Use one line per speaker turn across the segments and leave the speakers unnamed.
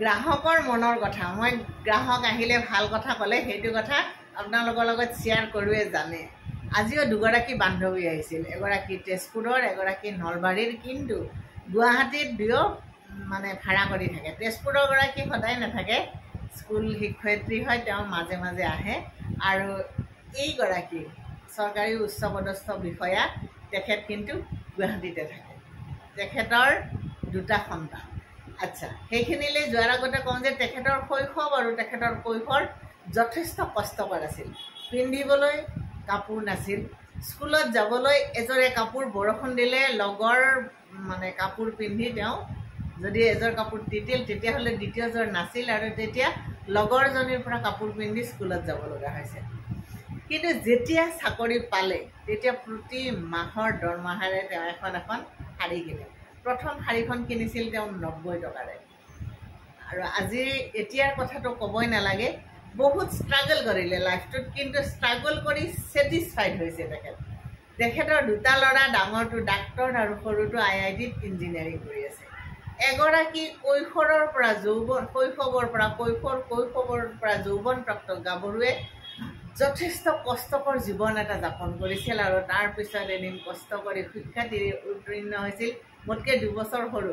গ্ৰাহকৰ মনৰ কথা মই গ্ৰাহক আহিলে ভাল কথা ক'লে সেইটো কথা আপোনালোকৰ লগত শ্বেয়াৰ কৰোৱে জানে আজিও দুগৰাকী বান্ধৱী আহিছিল এগৰাকী তেজপুৰৰ এগৰাকী নলবাৰীৰ কিন্তু গুৱাহাটীত দুয়ো মানে ভাড়া কৰি থাকে তেজপুৰৰ গৰাকী সদায় নাথাকে স্কুল শিক্ষয়িত্ৰী হয় তেওঁ মাজে মাজে আহে আৰু এইগৰাকী চৰকাৰী উচ্চপদস্থ বিষয়া তেখেত কিন্তু গুৱাহাটীতে থাকে তেখেতৰ দুটা সন্তান আচ্ছা সেইখিনিলৈ যোৱাৰ আগতে কওঁ যে তেখেতৰ শৈশৱ আৰু তেখেতৰ কৈশোৰ যথেষ্ট কষ্টকৰ আছিল পিন্ধিবলৈ কাপোৰ নাছিল স্কুলত যাবলৈ এজোৰে কাপোৰ বৰষুণ দিলে লগৰ মানে কাপোৰ পিন্ধি তেওঁ যদি এজোৰ কাপোৰ তিতিল তেতিয়াহ'লে দ্বিতীয়জোৰ নাছিল আৰু তেতিয়া লগৰজনীৰ পৰা কাপোৰ পিন্ধি স্কুলত যাব লগা হৈছিল কিন্তু যেতিয়া চাকৰি পালে তেতিয়া প্ৰতি মাহৰ দৰমহাৰে তেওঁ এখন শাৰী কিনে প্ৰথম শাৰীখন কিনিছিল তেওঁ 90 টকাৰে আৰু আজি এতিয়াৰ কথাটো ক'বই নালাগে বহুত ষ্ট্ৰাগল কৰিলে লাইফটোত কিন্তু ষ্ট্ৰাগল কৰি ছেটিছফাইড হৈছে তেখেতৰ দুটা ল'ৰা ডাঙৰটো ডাক্তৰ আৰু সৰুটো IITত ইঞ্জিনিয়াৰিং কৰি আছে এগৰাকী কৈশোৰৰ পৰা যৌৱন শৈশৱৰ পৰা যৌৱনপ্ৰাপ্ত গাভৰুৱে যথেষ্ট কষ্টকৰ জীৱন এটা যাপন কৰিছিল আৰু তাৰ পিছত এদিন কষ্ট কৰি শিক্ষাৰ্থী উত্তীৰ্ণ হৈছিল মোতকৈ 2 বছৰ সৰু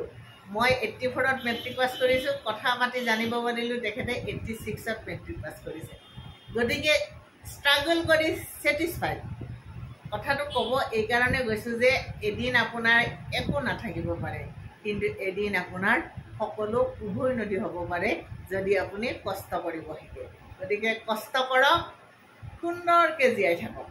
মই 84ত মেট্ৰিক পাছ কৰিছোঁ কথা পাতি জানিব পাৰিলোঁ তেখেতে 86ত মেট্ৰিক পাছ কৰিছে গতিকে ষ্ট্ৰাগল কৰি ছেটিছফাইড কথাটো ক'ব এইকাৰণে গৈছোঁ যে এদিন আপোনাৰ একো নাথাকিব পাৰে কিন্তু এদিন আপোনাৰ সকলো উভৈনদী হ'ব পাৰে যদি আপুনি কষ্ট কৰিব শিকে গতিকে কষ্ট কৰক সুন্দৰকৈ জীয়াই থাকক